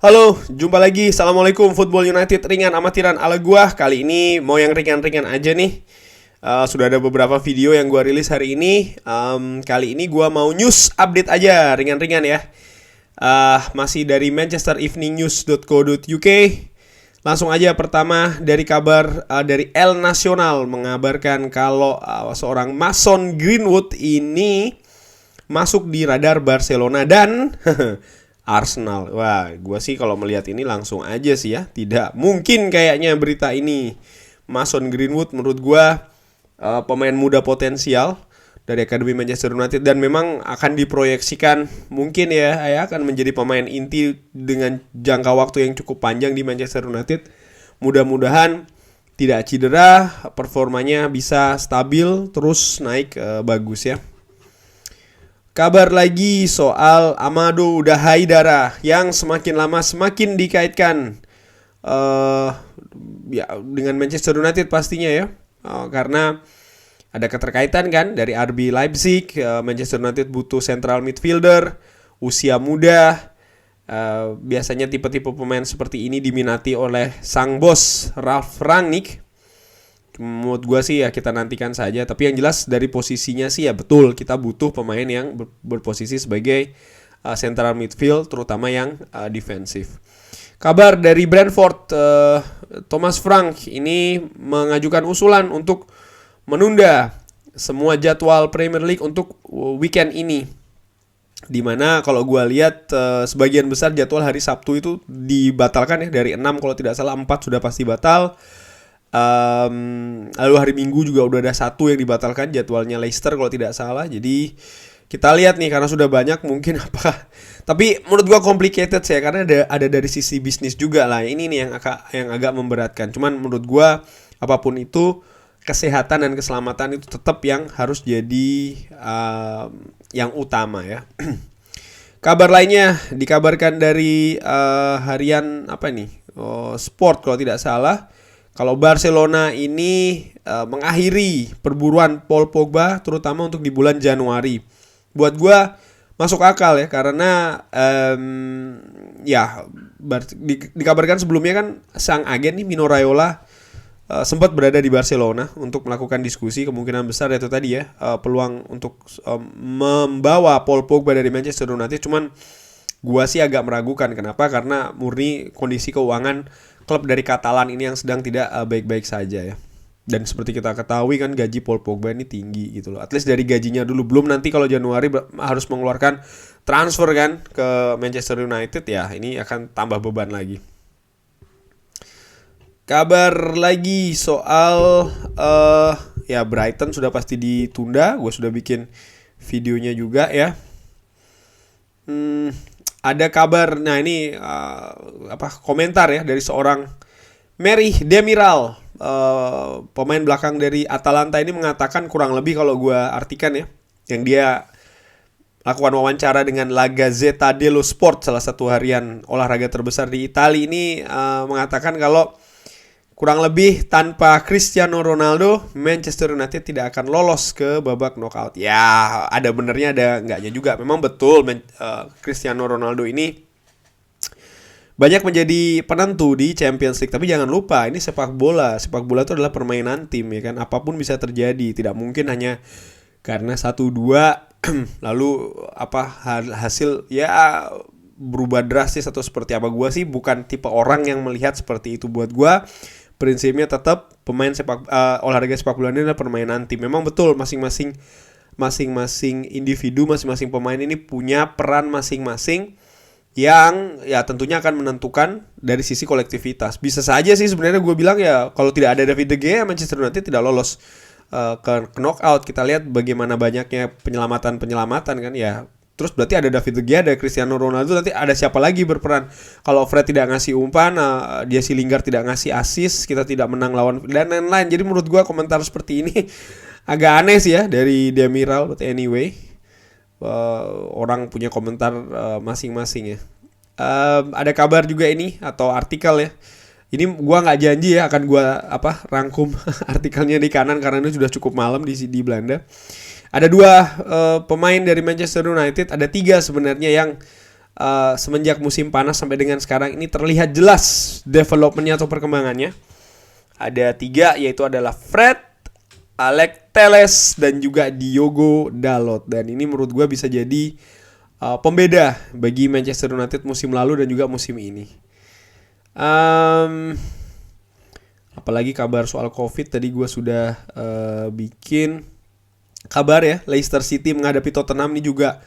Halo, jumpa lagi. Assalamualaikum Football United ringan amatiran ala gua. Kali ini mau yang ringan-ringan aja nih. Sudah ada beberapa video yang gua rilis hari ini. Kali ini gua mau news update aja, ringan-ringan ya. Masih dari manchestereveningnews.co.uk. Langsung aja pertama dari kabar dari El Nacional mengabarkan kalau seorang Mason Greenwood ini masuk di radar Barcelona dan Arsenal. Wah, gue sih kalau melihat ini langsung aja sih ya, tidak mungkin kayaknya berita ini. Mason Greenwood menurut gue pemain muda potensial dari Akademi Manchester United dan memang akan diproyeksikan mungkin ya akan menjadi pemain inti dengan jangka waktu yang cukup panjang di Manchester United. Mudah-mudahan tidak cedera, performanya bisa stabil terus naik bagus ya. Kabar lagi soal Amadou Haidara yang semakin lama semakin dikaitkan ya dengan Manchester United pastinya ya, karena ada keterkaitan kan dari RB Leipzig. Manchester United butuh central midfielder usia muda. Biasanya tipe-tipe pemain seperti ini diminati oleh sang bos Ralf Rangnick. Menurut gue sih ya kita nantikan saja. Tapi yang jelas dari posisinya sih ya betul, kita butuh pemain yang berposisi sebagai central midfield, terutama yang defensif. Kabar dari Brentford, Thomas Frank ini mengajukan usulan untuk menunda semua jadwal Premier League untuk weekend ini. Dimana kalau gue lihat sebagian besar jadwal hari Sabtu itu dibatalkan ya, dari 6 kalau tidak salah 4 sudah pasti batal. Lalu hari Minggu juga udah ada 1 yang dibatalkan, jadwalnya Leicester kalau tidak salah. Jadi kita lihat nih, karena sudah banyak mungkin apa. Tapi menurut gua complicated sih ya, karena ada dari sisi bisnis juga lah. Ini nih yang agak memberatkan. Cuman menurut gua apapun itu, kesehatan dan keselamatan itu tetap yang harus jadi yang utama ya. Kabar lainnya dikabarkan dari harian apa nih? Sport kalau tidak salah. Kalau Barcelona ini mengakhiri perburuan Paul Pogba terutama untuk di bulan Januari. Buat gue masuk akal ya, karena dikabarkan sebelumnya kan sang agen nih Mino Raiola sempat berada di Barcelona untuk melakukan diskusi. Kemungkinan besar itu tadi ya, peluang untuk membawa Paul Pogba dari Manchester United. Cuman gue sih agak meragukan. Kenapa? Karena murni kondisi keuangan klub dari Katalan ini yang sedang tidak baik-baik saja ya. Dan seperti kita ketahui kan gaji Paul Pogba ini tinggi gitu loh. At least dari gajinya dulu, belum nanti kalau Januari harus mengeluarkan transfer kan ke Manchester United ya, ini akan tambah beban lagi. Kabar lagi soal ya Brighton sudah pasti ditunda. Gue sudah bikin videonya juga ya. Ada kabar, nah ini komentar ya dari seorang Mary Demiral, pemain belakang dari Atalanta ini mengatakan kurang lebih kalau gue artikan ya, yang dia lakukan wawancara dengan La Gazzetta dello Sport, salah satu harian olahraga terbesar di Italia ini, mengatakan kalau kurang lebih tanpa Cristiano Ronaldo, Manchester United tidak akan lolos ke babak knockout. Ya, ada benernya ada enggaknya juga. Memang betul Cristiano Ronaldo ini banyak menjadi penentu di Champions League. Tapi jangan lupa, ini sepak bola. Sepak bola itu adalah permainan tim ya kan. Apapun bisa terjadi. Tidak mungkin hanya karena 1-2 lalu hasil ya berubah drastis atau seperti apa. Gua sih bukan tipe orang yang melihat seperti itu. Buat gua prinsipnya tetap pemain olahraga sepak bola ini adalah permainan tim. Memang betul masing-masing individu, masing-masing pemain ini punya peran masing-masing yang ya tentunya akan menentukan dari sisi kolektivitas. Bisa saja sih sebenarnya gue bilang ya, kalau tidak ada David De Gea, Manchester United tidak lolos ke knockout. Kita lihat bagaimana banyaknya penyelamatan kan ya. Terus berarti ada David De Gea, ada Cristiano Ronaldo, nanti ada siapa lagi berperan? Kalau Fred tidak ngasih umpan, Jesse Lingard tidak ngasih assist, kita tidak menang lawan dan lain-lain. Jadi menurut gue komentar seperti ini agak aneh sih ya dari Demiral. But anyway, orang punya komentar masing-masing ya. Ada kabar juga ini atau artikel ya. Ini gue nggak janji ya akan gue rangkum artikelnya di kanan karena ini sudah cukup malam di Belanda. Ada 2 pemain dari Manchester United, ada 3 sebenarnya yang semenjak musim panas sampai dengan sekarang ini terlihat jelas developmentnya atau perkembangannya. Ada 3, yaitu adalah Fred, Alex Telles, dan juga Diogo Dalot. Dan ini menurut gue bisa jadi pembeda bagi Manchester United musim lalu dan juga musim ini. Apalagi kabar soal COVID tadi gue sudah bikin kabar ya. Leicester City menghadapi Tottenham ini juga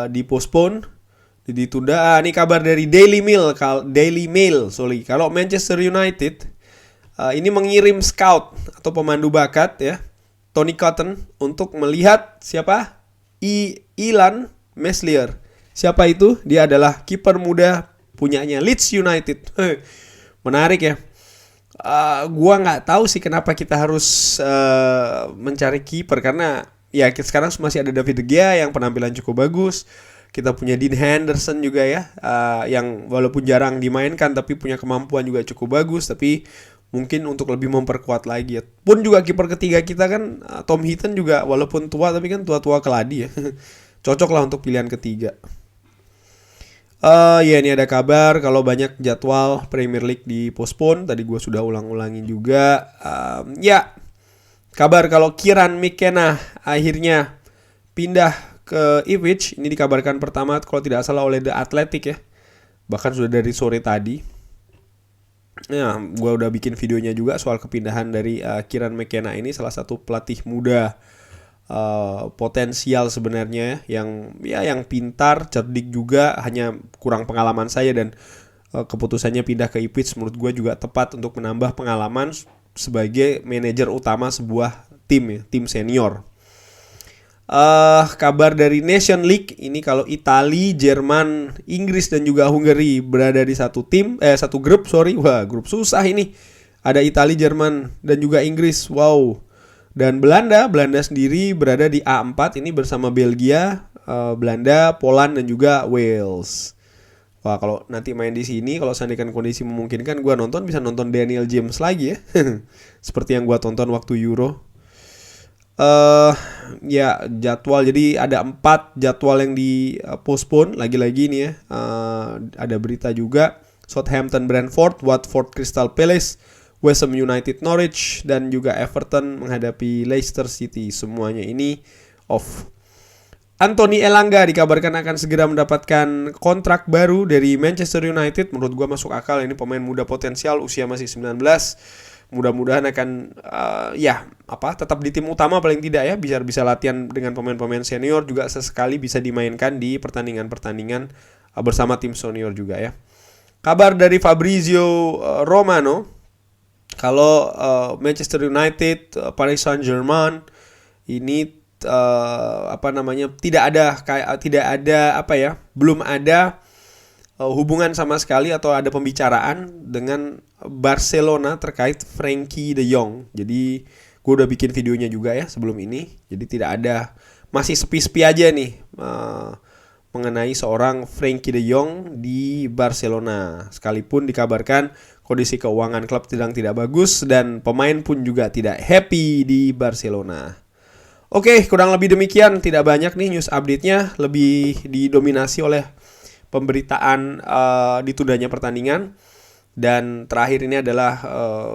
dipostpone, ditunda. Ini kabar dari Daily Mail. Kalau Manchester United ini mengirim scout atau pemandu bakat ya, Tony Cotton, untuk melihat siapa? Ilan Meslier. Siapa itu? Dia adalah kiper muda punyanya Leeds United. Menarik ya. Gua nggak tahu sih kenapa kita harus mencari kiper, karena ya sekarang masih ada David De Gea yang penampilan cukup bagus. Kita punya Dean Henderson juga ya, yang walaupun jarang dimainkan tapi punya kemampuan juga cukup bagus. Tapi mungkin untuk lebih memperkuat lagi ya. Pun juga kiper ketiga kita kan Tom Heaton juga, walaupun tua tapi kan tua-tua keladi ya. Cocok lah untuk pilihan ketiga. Ya, ini ada kabar kalau banyak jadwal Premier League dipostpone. Tadi gue sudah ulang-ulangin juga. Ya, kabar kalau Kieran McKenna akhirnya pindah ke Ipswich. Ini dikabarkan pertama kalau tidak salah oleh The Athletic ya. Bahkan sudah dari sore tadi. Ya, gue udah bikin videonya juga soal kepindahan dari Kieran McKenna ini, salah satu pelatih muda potensial sebenarnya yang pintar, cerdik juga, hanya kurang pengalaman saya, dan keputusannya pindah ke Ipswich menurut gue juga tepat untuk menambah pengalaman sebagai manajer utama sebuah tim ya, tim senior. Kabar dari Nation League ini kalau Italia, Jerman, Inggris dan juga Hungary berada di satu grup. Wah, grup susah ini. Ada Italia, Jerman dan juga Inggris. Wow. Dan Belanda sendiri berada di A4 ini bersama Belgia, Belanda, Poland dan juga Wales. Wah, kalau nanti main di sini, kalau seandainya kondisi memungkinkan, gue bisa nonton Daniel James lagi ya. Seperti yang gue tonton waktu Euro. Ya, jadwal, jadi ada 4 jadwal yang di postpone lagi-lagi nih ya. Ada berita juga Southampton, Brentford, Watford, Crystal Palace, West Ham United, Norwich, dan juga Everton menghadapi Leicester City. Semuanya ini off. Anthony Elanga dikabarkan akan segera mendapatkan kontrak baru dari Manchester United. Menurut gue masuk akal, ini pemain muda potensial, usia masih 19. Mudah-mudahan akan tetap di tim utama paling tidak ya, bisa latihan dengan pemain-pemain senior, juga sesekali bisa dimainkan di pertandingan-pertandingan bersama tim senior juga ya. Kabar dari Fabrizio Romano kalau Manchester United, Paris Saint-Germain ini belum ada hubungan sama sekali atau ada pembicaraan dengan Barcelona terkait Frenkie de Jong. Jadi gue udah bikin videonya juga ya sebelum ini. Jadi tidak ada, masih sepi-sepi aja nih mengenai seorang Frenkie de Jong di Barcelona. Sekalipun dikabarkan kondisi keuangan klub sedang tidak bagus dan pemain pun juga tidak happy di Barcelona. Oke, kurang lebih demikian. Tidak banyak nih news update-nya, lebih didominasi oleh pemberitaan ditundanya pertandingan. Dan terakhir ini adalah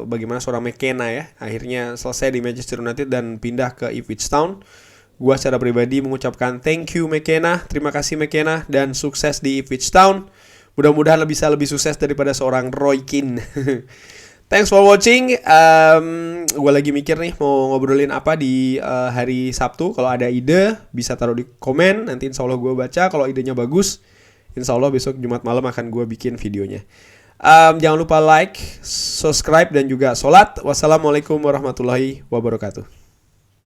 bagaimana seorang McKenna ya akhirnya selesai di Manchester United dan pindah ke Ipswich Town. Gua secara pribadi mengucapkan thank you McKenna, terima kasih McKenna, dan sukses di Ipswich Town. Mudah-mudahan bisa lebih sukses daripada seorang Roy Keane. Thanks for watching. Gue lagi mikir nih mau ngobrolin apa di hari Sabtu. Kalau ada ide bisa taruh di komen. Nanti insya Allah gue baca. Kalau idenya bagus, insya Allah besok Jumat malam akan gue bikin videonya. Jangan lupa like, subscribe dan juga sholat. Wassalamualaikum warahmatullahi wabarakatuh.